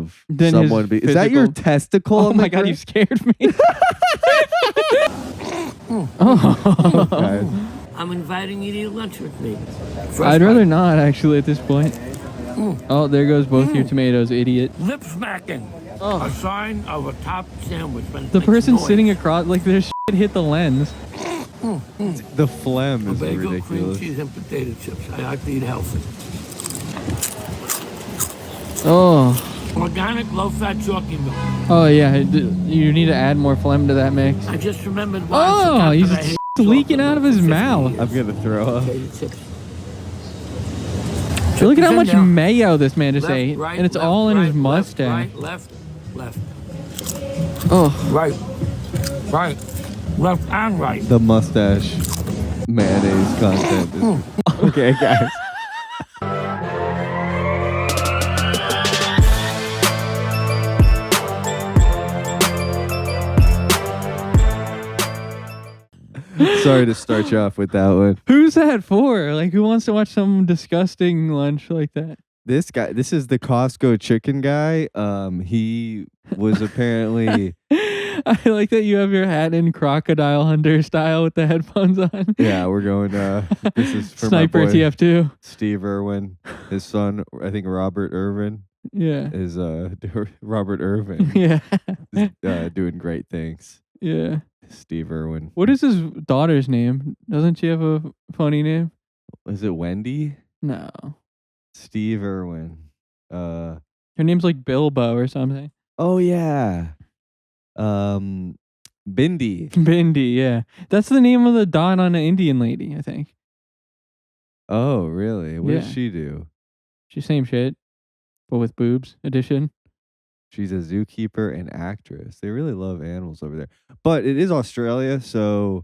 of Then someone. Is that your testicle? Oh my God, you scared me. Oh. God. I'm inviting you to eat lunch with me. I'd rather not, actually, at this point. Oh, there goes both your tomatoes, idiot. Lip smacking. Oh. A sign of a top sandwich. When it The makes person noise. sitting across, like, their shit hit the lens. The phlegm A is bagel, cream ridiculous. cheese, and potato chips. I like to eat healthy. Oh. Organic, low-fat chalky milk. Oh, yeah. You need to add more phlegm to that mix. I just remembered why I Oh, forgot he's that I hate leaking chocolate out of milk his for 50 mouth. years. I'm going to throw up. Potato chips. Look at how Chip much is in there. mayo this man just Left, ate. right, And it's left, all in his right, mustache. Left, left. Oh. Right. Left and right. The mustache mayonnaise content. Okay, guys. Sorry to start you off with that one. Who's that for? Like, who wants to watch some disgusting lunch like that? This guy, this is the Costco chicken guy. He was apparently... I like that you have your hat in crocodile hunter style with the headphones on. Yeah, we're going, this is for Sniper my boy, TF2. Steve Irwin. His son, I think Robert Irwin, Yeah. is Robert Irvin. Yeah. is, doing great things. Yeah. Steve Irwin. What is his daughter's name? Doesn't she have a funny name? Is it Wendy? No. Steve Irwin. Her name's like Bilbo or something. Oh yeah. Bindi. Bindi, yeah. That's the name of the dot on an Indian lady, I think. Oh really? What does Yeah. she do? She's same shit, but with boobs edition. She's a zookeeper and actress. They really love animals over there. But it is Australia, so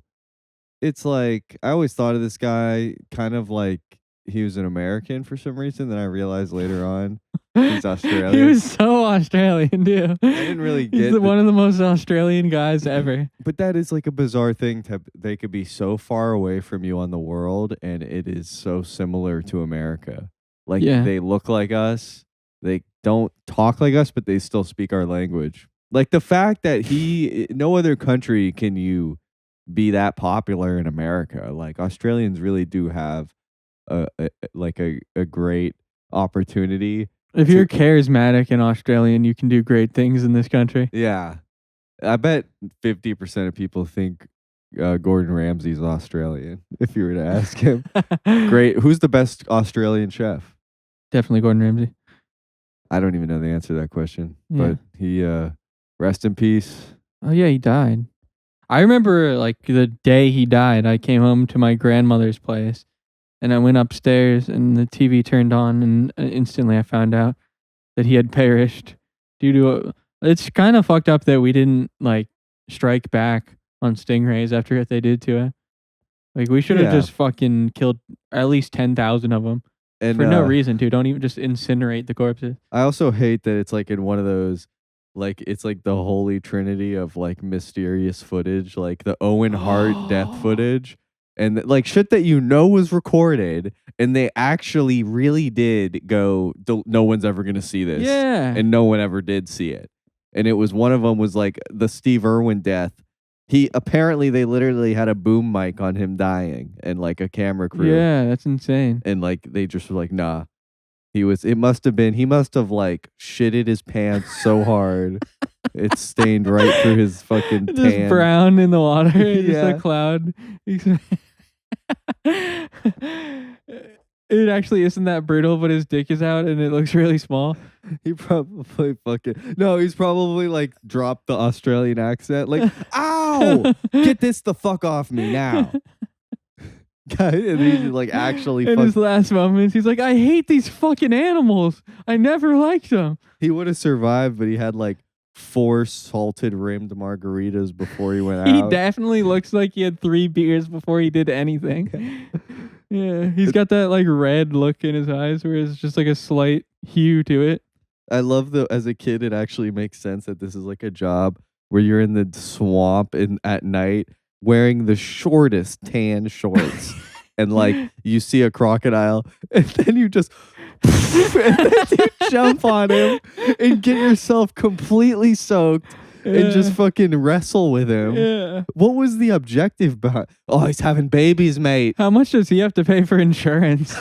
it's like I always thought of this guy kind of like he was an American for some reason. Then I realized later on he's Australian. He was so Australian, dude. I didn't really He's get one of the most Australian guys ever. But that is like a bizarre thing. They could be so far away from you on the world, and it is so similar to America. Like Yeah. they look like us. They don't talk like us, but they still speak our language. Like the fact that no other country can you be that popular in America. Like Australians really do have a great opportunity. If you're charismatic and Australian, you can do great things in this country. Yeah. I bet 50% of people think Gordon Ramsay's Australian, if you were to ask him. Great. Who's the best Australian chef? Definitely Gordon Ramsay. I don't even know the answer to that question. Yeah. But he, rest in peace. Oh yeah, he died. I remember like the day he died, I came home to my grandmother's place and I went upstairs and the TV turned on and instantly I found out that he had perished due to it's kind of fucked up that we didn't like strike back on stingrays after what they did to it. Like we should have just fucking killed at least 10,000 of them. And For no reason, too. Don't even just incinerate the corpses. I also hate that it's like in one of those, like it's like the holy trinity of like mysterious footage, like the Owen Hart death footage, and like shit that you know was recorded, and they actually really did go. No one's ever gonna see this, Yeah. and no one ever did see it. And it was one of them was like the Steve Irwin death. He apparently they literally had a boom mic on him dying and like a camera crew. Yeah, that's insane. And like they just were like, nah. He must have like shitted his pants so hard. It stained right through his fucking tan. Just brown in the water. Just Yeah. a cloud. It actually isn't that brutal, but his dick is out and it looks really small. He probably he's probably like dropped the Australian accent. Like, ow! Get this the fuck off me now. And he like actually in his last moments, he's like, I hate these fucking animals. I never liked them. He would have survived, but he had like 4 salted rimmed margaritas before he went He out. definitely looks like he had 3 beers before he did anything. Yeah, he's got that like red look in his eyes where it's just like a slight hue to it. I love as a kid, it actually makes sense that this is like a job where you're in the swamp at night wearing the shortest tan shorts and like you see a crocodile and then you just and then you jump on him and get yourself completely soaked and just fucking wrestle with him. Yeah. What was the objective behind? Oh, he's having babies, mate. How much does he have to pay for insurance?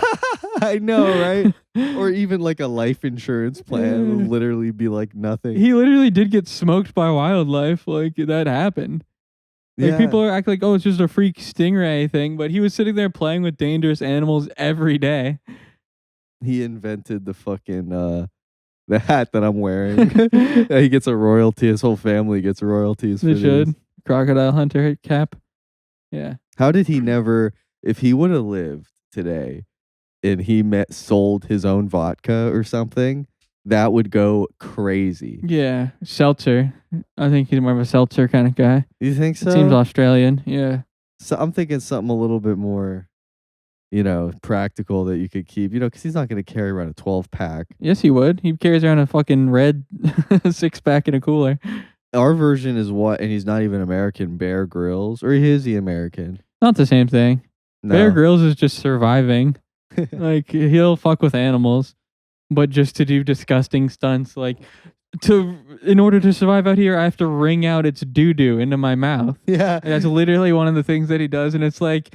I know, right? Or even like a life insurance plan would literally be like nothing. He literally did get smoked by wildlife. Like, that happened. Like, people are acting like, oh, it's just a freak stingray thing. But he was sitting there playing with dangerous animals every day. He invented the fucking the hat that I'm wearing. He gets a royalty. His whole family gets royalties. They for should. this. Crocodile hunter cap. Yeah. How did he never? If he would have lived today, and he sold his own vodka or something, that would go crazy. Yeah. Seltzer. I think he's more of a seltzer kind of guy. You think so? Seems Australian. Yeah. So I'm thinking something a little bit more, practical that you could keep, because he's not going to carry around a 12-pack. Yes, he would. He carries around a fucking red 6-pack in a cooler. Our version is what, and he's not even American, Bear Grylls, or is he American? Not the same thing. No. Bear Grylls is just surviving. Like, he'll fuck with animals, but just to do disgusting stunts. Like, in order to survive out here, I have to wring out its doo-doo into my mouth. Yeah. And that's literally one of the things that he does, and it's like,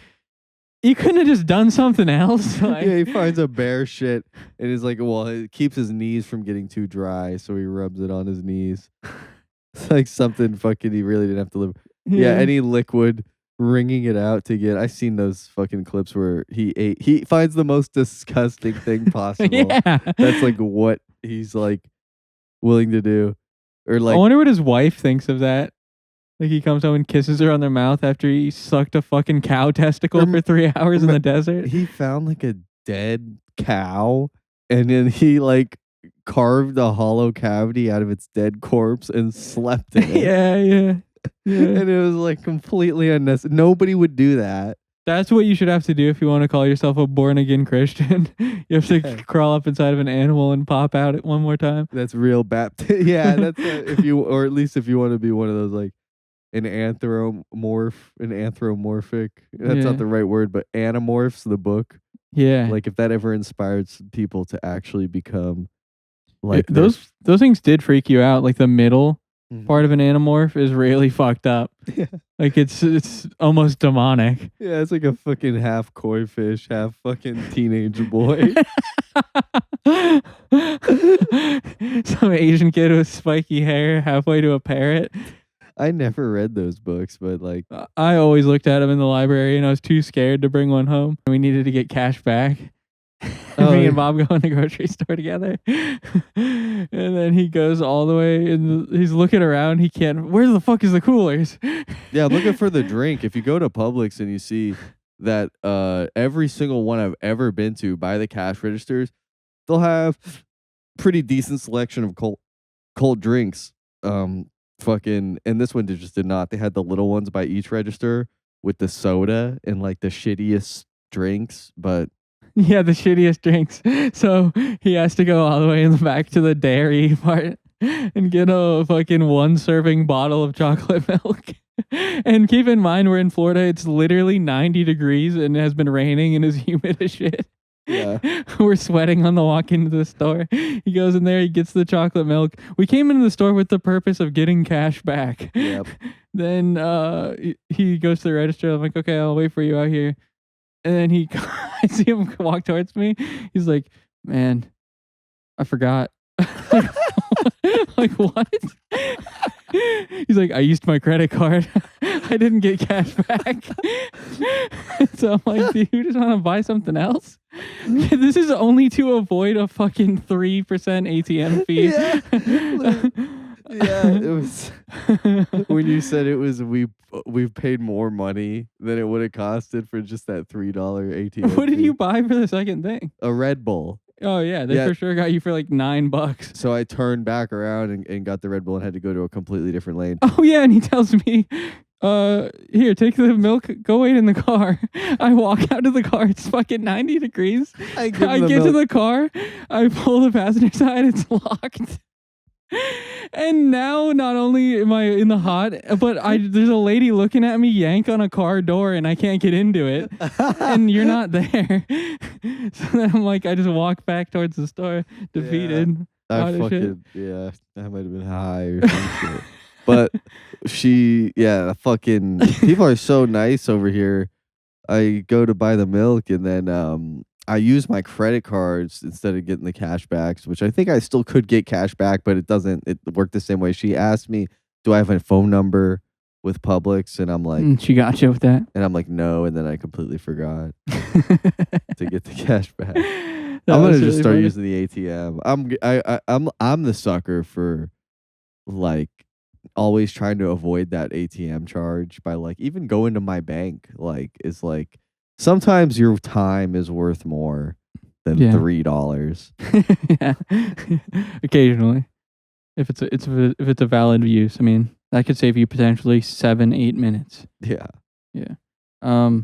you couldn't have just done something else. Like, Yeah, he finds a bear shit and is like, well, it keeps his knees from getting too dry, so he rubs it on his knees. It's like something fucking he really didn't have to live. Yeah, any liquid, wringing it out to get. I've seen those fucking clips where he finds the most disgusting thing possible. Yeah. That's like what he's like willing to do. Or like, I wonder what his wife thinks of that. Like, he comes home and kisses her on their mouth after he sucked a fucking cow testicle for 3 hours in the desert. he found like a dead cow and then he like carved a hollow cavity out of its dead corpse and slept in it. Yeah. And it was like completely unnecessary. Nobody would do that. That's what you should have to do if you want to call yourself a born-again Christian. You have to crawl up inside of an animal and pop out it one more time. That's real baptism. Yeah, that's if you, or at least if you want to be one of those like an anthropomorphic. That's not the right word, but Animorphs, the book. Yeah, Like if that ever inspires people to actually become like those things did freak you out. Like the middle Mhm. part of an Animorph is really fucked up. Yeah. Like it's almost demonic. Yeah, it's like a fucking half koi fish, half fucking teenage boy. Some Asian kid with spiky hair halfway to a parrot. I never read those books, but like, I always looked at them in the library and I was too scared to bring one home. We needed to get cash back. Me and Bob go in the grocery store together. And then he goes all the way and he's looking around. He can't. Where the fuck is the coolers? yeah, looking for the drink. If you go to Publix and you see that every single one I've ever been to by the cash registers, they'll have pretty decent selection of cold drinks. And this one just did not. They had the little ones by each register with the soda and like the shittiest drinks, but Yeah, the shittiest drinks. So he has to go all the way in the back to the dairy part and get a fucking 1 serving bottle of chocolate milk. And keep in mind, we're in Florida. It's literally 90 degrees and it has been raining and is humid as shit. yeah. We're sweating on the walk into the store. He goes in there, he gets the chocolate milk. We came into the store with the purpose of getting cash back. Yep. Then he goes to the register. I'm like, okay, I'll wait for you out here. And then I see him walk towards me. He's like, man, I forgot. Like, what? He's like, I used my credit card. I didn't get cash back. So I'm like, dude, you just want to buy something else? This is only to avoid a fucking 3% ATM fee. Yeah, it was when you said it was we've paid more money than it would have costed for just that $3 ATM. What did fee. you buy for the second thing? A Red Bull. Oh yeah, they for sure got you for like $9. So I turned back around and got the Red Bull and had to go to a completely different lane. Oh yeah, and he tells me, here, take the milk, go wait in the car. I walk out of the car, it's fucking 90 degrees. I get to the car, I pull the passenger side, it's locked. And now not only am I in the hot, but there's a lady looking at me yank on a car door and I can't get into it. And you're not there. So then I'm like, I just walk back towards the store, defeated. I Hot as shit. fucking I might have been high or some shit. But fucking people are so nice over here. I go to buy the milk and then I use my credit cards instead of getting the cash backs, which I think I still could get cash back, but it worked the same way. She asked me, do I have a phone number with Publix? And I'm like, She got you with that. and I'm like, no, and then I completely forgot to get the cash back. I'm gonna just start using the ATM. I'm the sucker for like always trying to avoid that ATM charge by like even going to my bank. Like it's like sometimes your time is worth more than $3. Yeah. Occasionally, if it's a valid use, I mean that could save you potentially 7-8 minutes. Yeah. So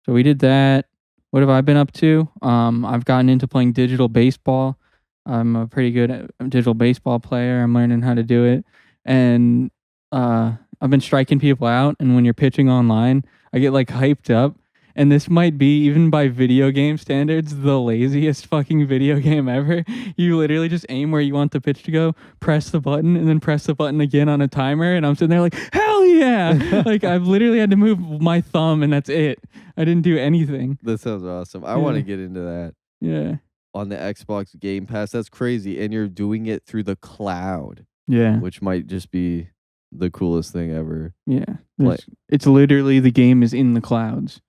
we did that. What have I been up to? I've gotten into playing digital baseball. I'm a pretty good digital baseball player. I'm learning how to do it. And I've been striking people out. And when you're pitching online, I get like hyped up. And this might be, even by video game standards, the laziest fucking video game ever. You literally just aim where you want the pitch to go, press the button, and then press the button again on a timer. And I'm sitting there like, hell yeah! Like I've literally had to move my thumb and that's it. I didn't do anything. That sounds awesome. I want to get into that. Yeah. On the Xbox Game Pass. That's crazy. And you're doing it through the cloud. Yeah. Which might just be the coolest thing ever. Yeah. It's literally the game is in the clouds.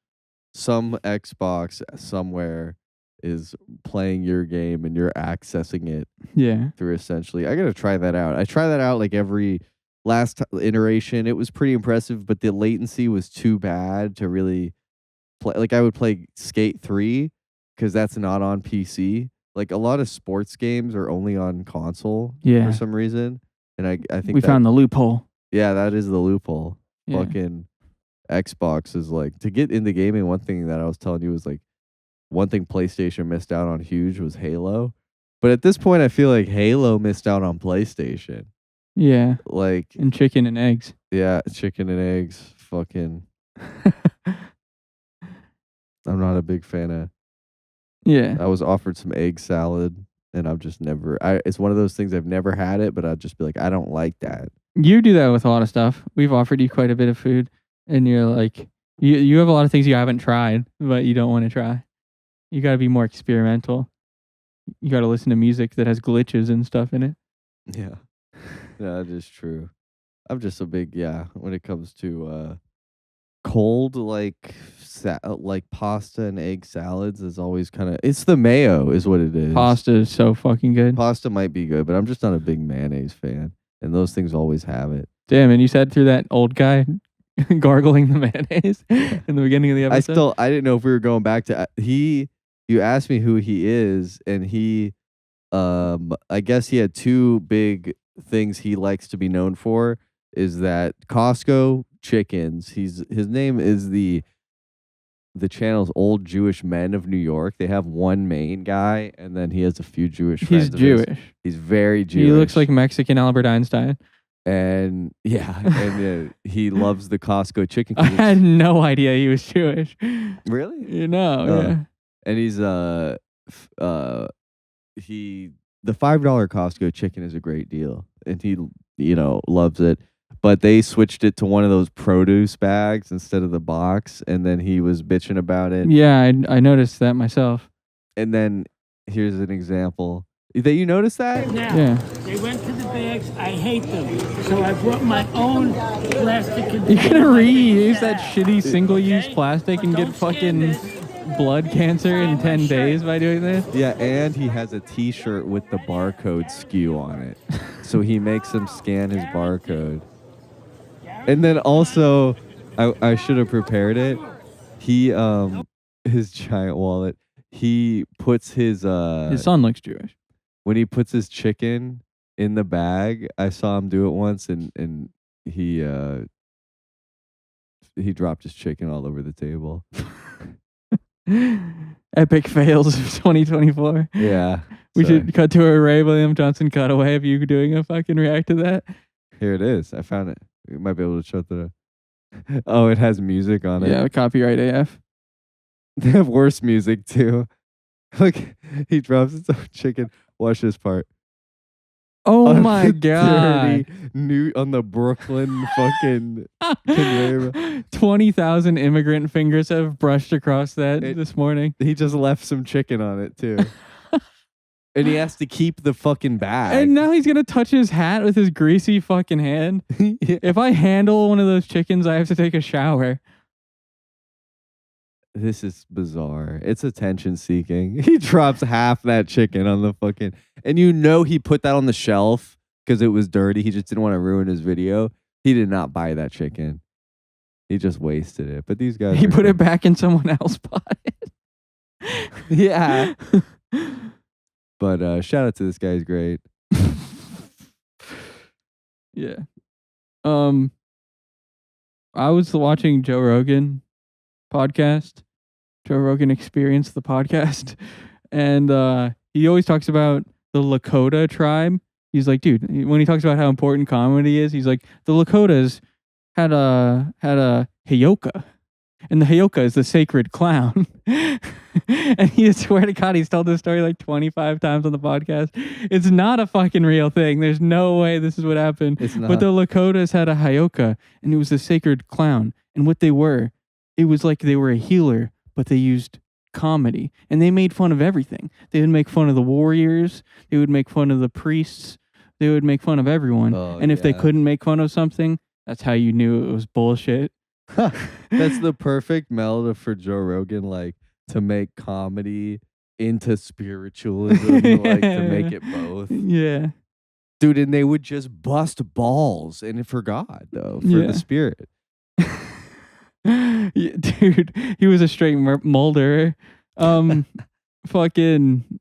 Some Xbox somewhere is playing your game and you're accessing it. Yeah. Through essentially. I got to try that out. I try that out like every last iteration. It was pretty impressive, but the latency was too bad to really play. Like I would play Skate 3 because that's not on PC. Like a lot of sports games are only on console for some reason. And I think we found the loophole. Yeah, that is the loophole. Yeah. Fucking Xbox is like, to get into gaming, one thing that I was telling you was like, one thing PlayStation missed out on huge was Halo. But at this point, I feel like Halo missed out on PlayStation. Yeah. Like. And chicken and eggs. Yeah, chicken and eggs. Fucking. I'm not a big fan of. Yeah. I was offered some egg salad and I've just never. It's one of those things I've never had it, but I'd just be like, I don't like that. You do that with a lot of stuff. We've offered you quite a bit of food, and you're like, you have a lot of things you haven't tried, but you don't want to try. You got to be more experimental. You got to listen to music that has glitches and stuff in it. Yeah, that is true. I'm just a big when it comes to cold like pasta and egg salads is always kind of, it's the mayo is what it is. Pasta is so fucking good. Pasta might be good, but I'm just not a big mayonnaise fan, and those things always have it. Damn, and you sat through that old guy gargling the mayonnaise in the beginning of the episode. I didn't know if we were going back to you asked me who he is, and he I guess he had two big things he likes to be known for, is that Costco chickens. His name is the channel's Old Jewish Men of New York. They have one main guy, and then he has a few Jewish friends. He's Jewish. He's very Jewish. He looks like Mexican Albert Einstein. And he loves the Costco chicken. I had no idea he was Jewish. Really? You know, yeah. And he's the $5 Costco chicken is a great deal, and he loves it. But they switched it to one of those produce bags instead of the box, and then he was bitching about it. Yeah, I noticed that myself. And then here's an example. That you noticed that? Yeah. They went to the bags. I hate them. So I brought my own plastic container. You can reuse that shitty single-use plastic and get fucking blood cancer in 10 days by doing this? Yeah, and he has a t-shirt with the barcode SKU on it. So he makes him scan his barcode. And then also, I should have prepared it. He, his giant wallet, he puts his son looks Jewish. When he puts his chicken in the bag, I saw him do it once, and he dropped his chicken all over the table. Epic fails of 2024. Yeah. We Sorry. should cut to a Ray William Johnson cutaway of you doing a fucking react to that. Here it is. I found it. We might be able to show the. Oh, it has music on it. Yeah, copyright AF. They have worse music too. Look, he drops his own chicken. Watch this part. Oh On my the god. New on the Brooklyn fucking conveyor belt. 20,000 immigrant fingers have brushed across that this morning. He just left some chicken on it too. And he has to keep the fucking bag. And now he's gonna touch his hat with his greasy fucking hand. Yeah. If I handle one of those chickens, I have to take a shower. This is bizarre. It's attention seeking. He drops half that chicken on the fucking, and you know he put that on the shelf because it was dirty. He just didn't want to ruin his video. He did not buy that chicken. He just wasted it. But these guys, He put it back in someone else's pot. Yeah. But shout out to this guy. He's great. Yeah. I was watching Joe Rogan podcast. Joe Rogan Experience, the podcast. And he always talks about the Lakota tribe. He's like, dude, when he talks about how important comedy is, he's like, the Lakotas had a Heyoka. And the Heyoka is the sacred clown. And he swear to God, he's told this story like 25 times on the podcast. It's not a fucking real thing. There's no way this is what happened. It's not. But the Lakotas had a Heyoka, and it was the sacred clown. And what they were, it was like they were a healer, but they used comedy. And they made fun of everything. They would make fun of the warriors. They would make fun of the priests. They would make fun of everyone. And if they couldn't make fun of something, that's how you knew it was bullshit. That's the perfect meld for Joe Rogan, like to make comedy into spiritualism, like to make it both. Yeah. Dude, and they would just bust balls and for God, though, for the spirit. Yeah, dude, he was a straight Mulder. Fucking,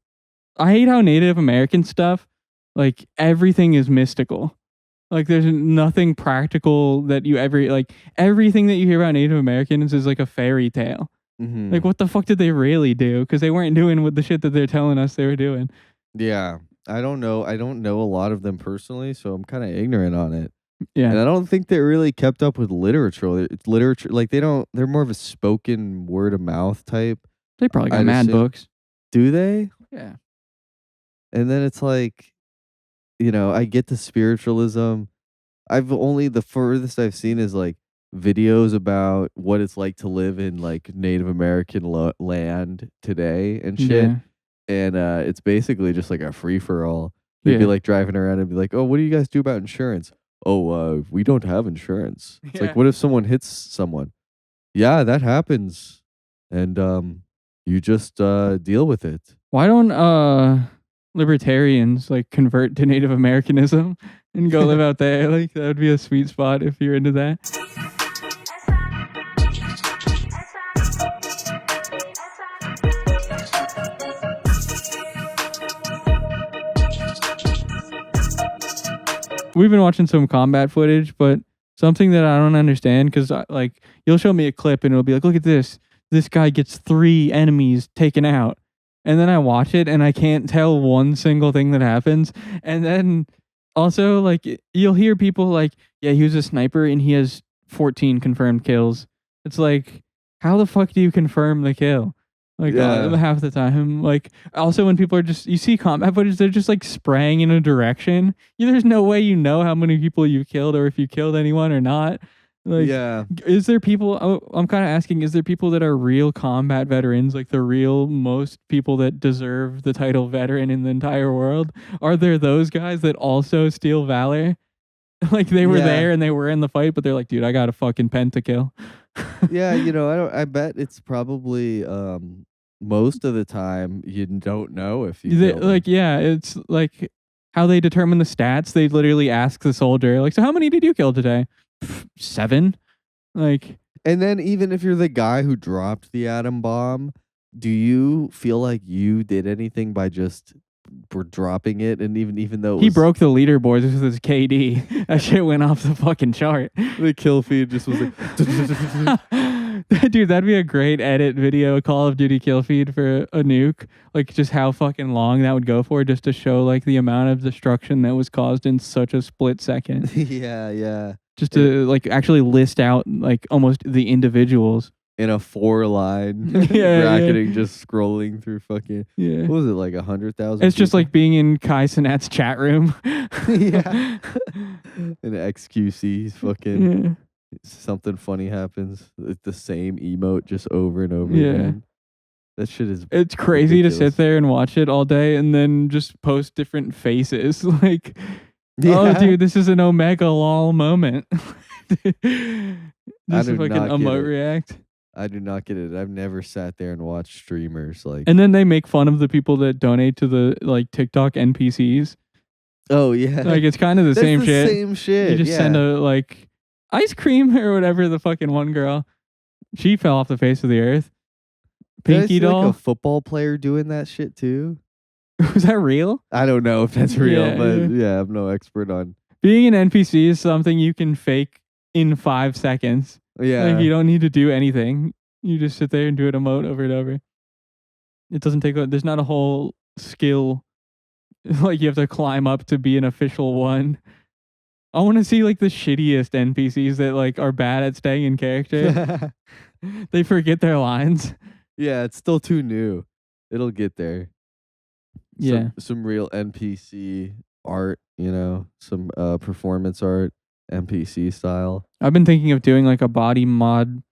I hate how Native American stuff, like everything is mystical. Like there's nothing practical that you ever, like everything that you hear about Native Americans is like a fairy tale. Mm-hmm. Like what the fuck did they really do? Because they weren't doing with the shit that they're telling us they were doing. Yeah. I don't know a lot of them personally, so I'm kind of ignorant on it. Yeah. And I don't think they really kept up with literature. It's literature, like they're more of a spoken word of mouth type. They probably got I'd mad assume. books. Do they? Yeah. And then it's like, you know, I get the spiritualism. The furthest I've seen is like videos about what it's like to live in like Native American land today and shit. Yeah. And it's basically just like a free for all. They'd be like driving around and be like, "Oh, what do you guys do about insurance?" "Oh, we don't have insurance." It's like, what if someone hits someone? Yeah, that happens. And you just deal with it. Why don't libertarians like convert to Native Americanism and go live out there? Like that would be a sweet spot if you're into that. We've been watching some combat footage, but something that I don't understand, because like you'll show me a clip and it'll be like, look at this. This guy gets 3 enemies taken out. And then I watch it and I can't tell one single thing that happens. And then also like you'll hear people like, yeah, he was a sniper and he has 14 confirmed kills. It's like, how the fuck do you confirm the kill? Like half the time. Like also when people are just, you see combat footage, they're just like spraying in a direction. There's no way you know how many people you killed or if you killed anyone or not. Like, is there people, I'm kind of asking, is there people that are real combat veterans, like the real most people that deserve the title veteran in the entire world? Are there those guys that also steal valor? Like they were there and they were in the fight, but they're like, dude, I got a fucking pentakill. Yeah, you know, I bet it's probably most of the time you don't know if you killed them. Like, yeah, it's like how they determine the stats. They literally ask the soldier, like, so how many did you kill today? 7. Like, and then even if you're the guy who dropped the atom bomb, do you feel like you did anything by just dropping it? And even though he broke the leaderboards with his KD, that shit went off the fucking chart. The kill feed just was like Dude, that'd be a great edit video, a Call of Duty kill feed for a nuke. Like just how fucking long that would go for, just to show like the amount of destruction that was caused in such a split second. Yeah. Just to like actually list out like almost the individuals. In a 4-line Yeah, bracketing, just scrolling through fucking. Yeah. What was it, like 100,000? It's just like being in Kai Cenat's chat room. Yeah. In XQC's fucking. Yeah. Something funny happens. It's the same emote just over and over Yeah. again. That shit is. It's crazy to ridiculous. sit there and watch it all day and then just post different faces. Like, Yeah. oh, dude, this is an Omega lol moment. Just do fucking not get emote it. react. I do not get it. I've never sat there and watched streamers like. And then they make fun of the people that donate to the like TikTok NPCs. Oh yeah. Like it's kind of the That's same the shit. Same shit. You just send yeah. a like ice cream or whatever. The fucking one girl, she fell off the face of the earth. Did I Pinky see, doll. like a football player doing that shit too. Was that real? I don't know if that's real, Yeah, but yeah, I'm no expert on. Being an NPC is something you can fake in 5 seconds. Yeah. Like you don't need to do anything. You just sit there and do an emote over and over. It doesn't take. There's not a whole skill. Like you have to climb up to be an official one. I want to see like the shittiest NPCs that like are bad at staying in character. They forget their lines. Yeah, it's still too new. It'll get there. Yeah. Some real NPC art, some performance art, NPC style. I've been thinking of doing like a body mod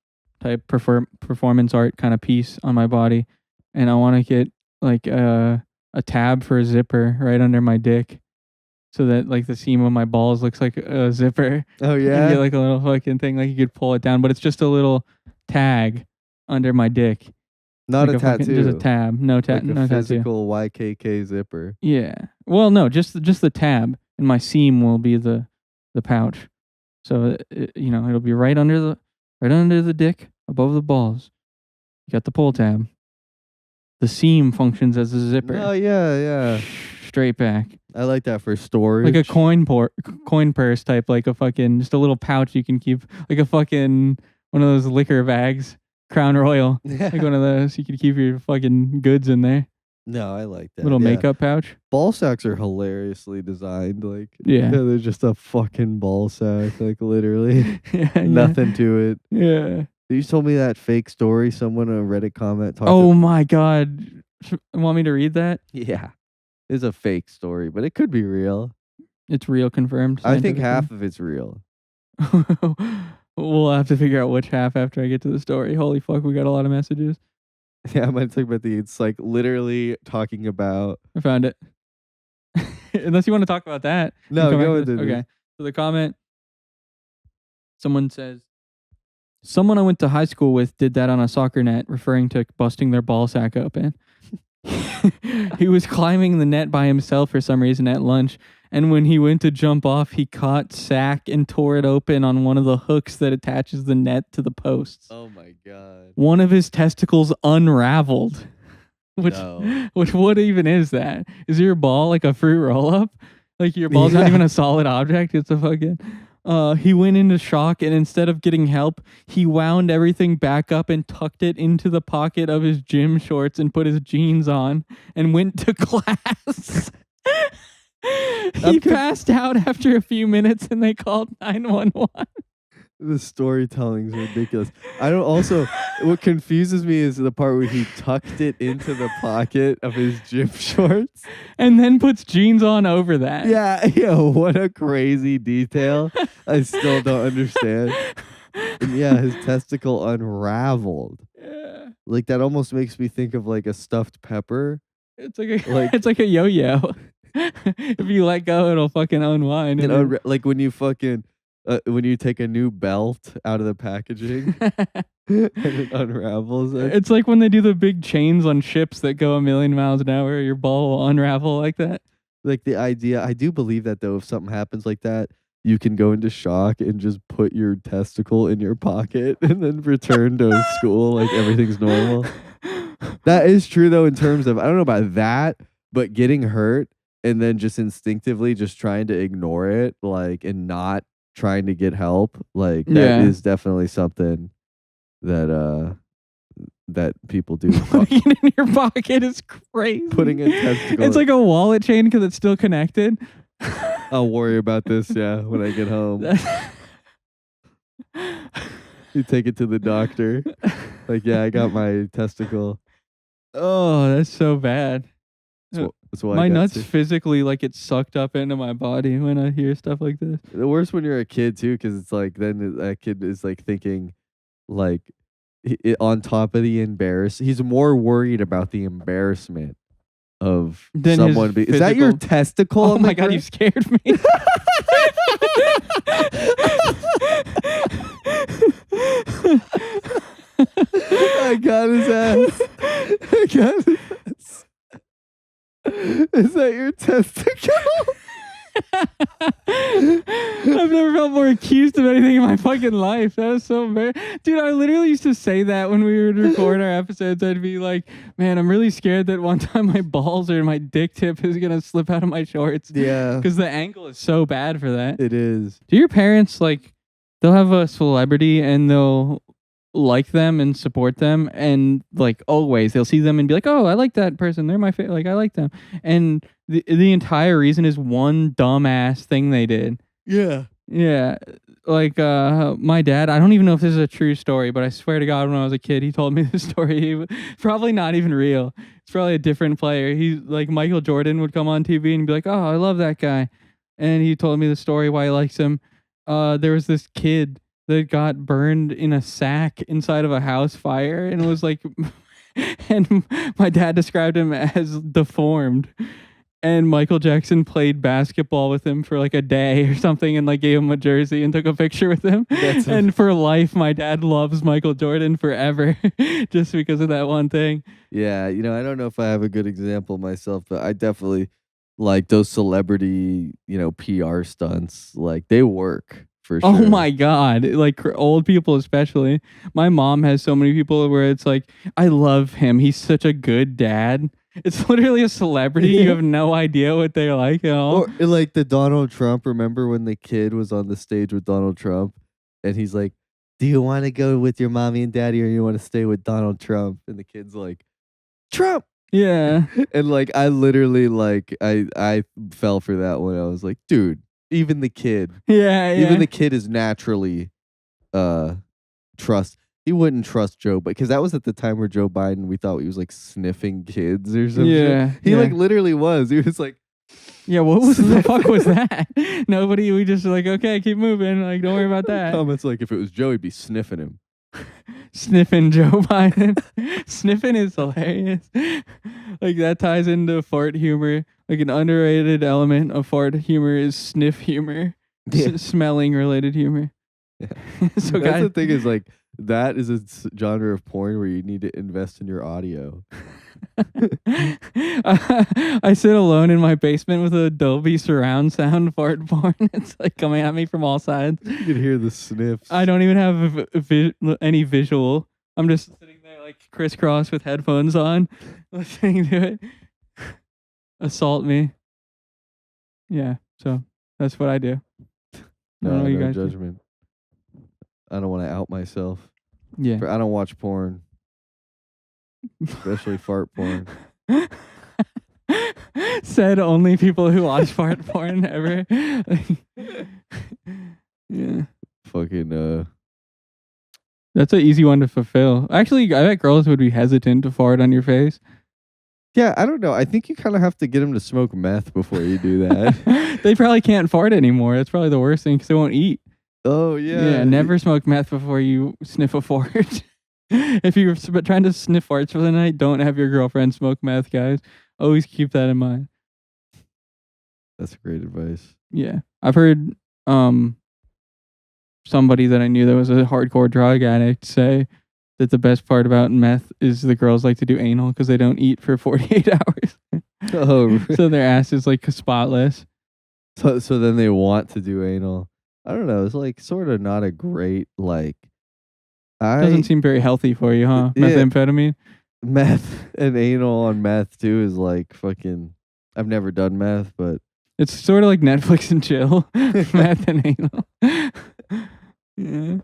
type performance art kind of piece on my body, and I want to get like a tab for a zipper right under my dick, so that like the seam of my balls looks like a zipper. Oh And yeah. get like a little fucking thing, like you could pull it down, but it's just a little tag under my dick. Not like a fucking- tattoo. just a tab. No like a no tattoo. physical YKK zipper. Yeah. Well, no, just the tab, and my seam will be the pouch. So it'll be right under the dick, above the balls. You got the pull tab. The seam functions as a zipper. Oh yeah. Straight back. I like that for storage. Like a coin purse type, like a fucking just a little pouch you can keep, like a fucking one of those liquor bags, Crown Royal, like one of those. You can keep your fucking goods in there. No, I like that. Little yeah. makeup pouch. Ball sacks are hilariously designed. Like Yeah. they're just a fucking ball sack. Like literally, Yeah. nothing to it. Yeah. You told me that fake story. Someone in a Reddit comment talked. Oh my god! Want me to read that? Yeah, it's a fake story, but it could be real. It's real, confirmed. I think scientifically. half of it's real. We'll have to figure out which half after I get to the story. Holy fuck, we got a lot of messages. Yeah, I might talk about it's like literally talking about. I found it. Unless you want to talk about that. you No, come back go to with this. it. Okay. So the comment, someone says, someone I went to high school with did that on a soccer net, referring to busting their ball sack open. He was climbing the net by himself for some reason at lunch, and when he went to jump off, he caught sack and tore it open on one of the hooks that attaches the net to the posts. Oh my god. One of his testicles unraveled. No. Which what even is that? Is your ball like a fruit roll up? Like your ball's not Yeah. even a solid object. It's a fucking. He went into shock, and instead of getting help, he wound everything back up and tucked it into the pocket of his gym shorts and put his jeans on and went to class. He passed out after a few minutes, and they called 911. The storytelling's ridiculous. I don't also what confuses me is the part where he tucked it into the pocket of his gym shorts. And then puts jeans on over that. Yeah, what a crazy detail. I still don't understand. And yeah, his testicle unraveled. Yeah. Like that almost makes me think of like a stuffed pepper. It's like a Like- it's like a yo-yo. If you let go, it'll fucking unwind. You and know, like when you fucking when you take a new belt out of the packaging and it unravels. It's like when they do the big chains on ships that go 1,000,000 miles an hour, your ball will unravel like that. Like the idea, I do believe that though, if something happens like that, you can go into shock and just put your testicle in your pocket and then return to school like everything's normal. That is true though, in terms of, I don't know about that, but getting hurt and then just instinctively just trying to ignore it, like, and not trying to get help, like that Yeah. is definitely something that people do. Putting it in your pocket is crazy. Putting a testicle. It's like a wallet chain because it's still connected. I'll worry about this, when I get home. You take it to the doctor. Like, I got my testicle. Oh, that's so bad. That's why my nuts physically like get sucked up into my body when I hear stuff like this. The worst when you're a kid too, because it's like then that kid is like thinking, like, on top of the he's more worried about the embarrassment of Then someone. Is that your testicle? Oh my god, you scared me. I got his ass. I got his ass. Is that your testicle? I've never felt more accused of anything in my fucking life. That was so embarrassing. Dude, I literally used to say that when we would record our episodes. I'd be like, man, I'm really scared that one time my balls or my dick tip is going to slip out of my shorts. Yeah. Because the angle is so bad for that. It is. Do your parents, like, they'll have a celebrity and they'll like them and support them, and like always they'll see them and be like, oh, I like that person, they're my favorite, like I like them, and the entire reason is one dumbass thing they did. Yeah. Like my dad, I don't even know if this is a true story, but I swear to God, when I was a kid, he told me this story. Probably not even real. It's probably a different player. He's like, Michael Jordan would come on TV and be like, oh, I love that guy, and he told me the story why he likes him. There was this kid that got burned in a sack inside of a house fire, and was like, and my dad described him as deformed. And Michael Jackson played basketball with him for like a day or something, and like gave him a jersey and took a picture with him. And for life, my dad loves Michael Jordan forever, just because of that one thing. Yeah, I don't know if I have a good example myself, but I definitely like those celebrity, PR stunts. Like, they work. For sure. Oh my God. Like old people especially. My mom has so many people where it's like, I love him, he's such a good dad. It's literally a celebrity. You have no idea what they're like at all. Or like the Donald Trump. Remember when the kid was on the stage with Donald Trump and he's like, do you want to go with your mommy and daddy or you want to stay with Donald Trump? And the kid's like, Trump. Yeah. And like I literally I fell for that one. I was like, dude, even the kid. Yeah. Even the kid is naturally trust. He wouldn't trust Joe, but because that was at the time where Joe Biden, we thought he was like sniffing kids or something. Yeah. He like literally was. He was like, yeah, what was the fuck was that? Nobody, we just like, okay, keep moving. Like, don't worry about that. Comments like if it was Joe, he'd be sniffing him. Sniffing Joe Biden. Sniffing is hilarious. Like that ties into fart humor. Like an underrated element of fart humor is sniff humor. Yeah. Smelling related humor. Yeah. So That's guys, the thing is like that is a genre of porn where you need to invest in your audio. I sit alone in my basement with a Dolby surround sound fart porn. It's like coming at me from all sides. You can hear the sniffs. I don't even have any visual. I'm just sitting there like crisscross with headphones on, listening to it. Assault me. Yeah, so that's what I do. No judgment. I don't want to out myself. Yeah. I don't watch porn. Especially fart porn. Said only people who watch fart porn ever. Yeah. Fucking That's an easy one to fulfill. Actually, I bet girls would be hesitant to fart on your face. Yeah, I don't know. I think you kind of have to get them to smoke meth before you do that. They probably can't fart anymore. That's probably the worst thing because they won't eat. Oh, yeah. Yeah, never smoke meth before you sniff a fart. If you're trying to sniff farts for the night, don't have your girlfriend smoke meth, guys. Always keep that in mind. That's great advice. Yeah. I've heard somebody that I knew that was a hardcore drug addict say that the best part about meth is the girls like to do anal because they don't eat for 48 hours. Oh, So their ass is like spotless. so then they want to do anal. I don't know. It's like sort of not a great like. Doesn't seem very healthy for you, huh? Yeah. Methamphetamine. Meth and anal on meth too is like fucking. I've never done meth, but It's sort of like Netflix and chill. Meth and anal. Yeah.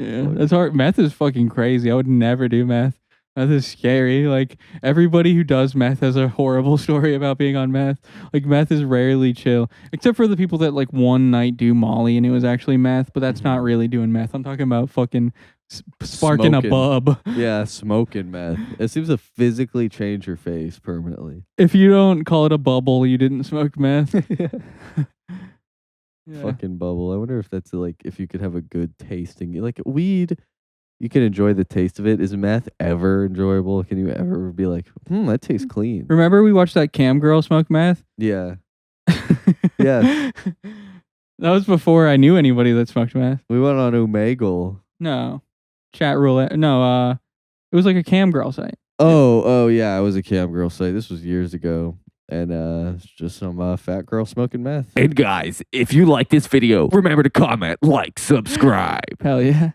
Yeah, that's hard. Meth is fucking crazy. I would never do meth. Meth is scary. Like, everybody who does meth has a horrible story about being on meth. Like, meth is rarely chill, except for the people that like one night do Molly and it was actually meth, but that's not really doing meth. I'm talking about fucking sparking a Smoking. bub. Yeah, smoking meth. It seems to physically change your face permanently. If you don't call it a bubble, you didn't smoke meth. Yeah. Fucking bubble. I wonder if that's like if you could have a good tasting like weed. You can enjoy the taste of it. Is meth ever enjoyable? Can you ever be like, that tastes clean? Remember we watched that cam girl smoke meth? Yeah. Yeah. That was before I knew anybody that smoked meth. We went on Omegle. No. Chat roulette. No, it was like a cam girl site. Oh, yeah. It was a cam girl site. This was years ago. And it's just some fat girl smoking meth. And guys, if you like this video, remember to comment, like, subscribe. Hell yeah.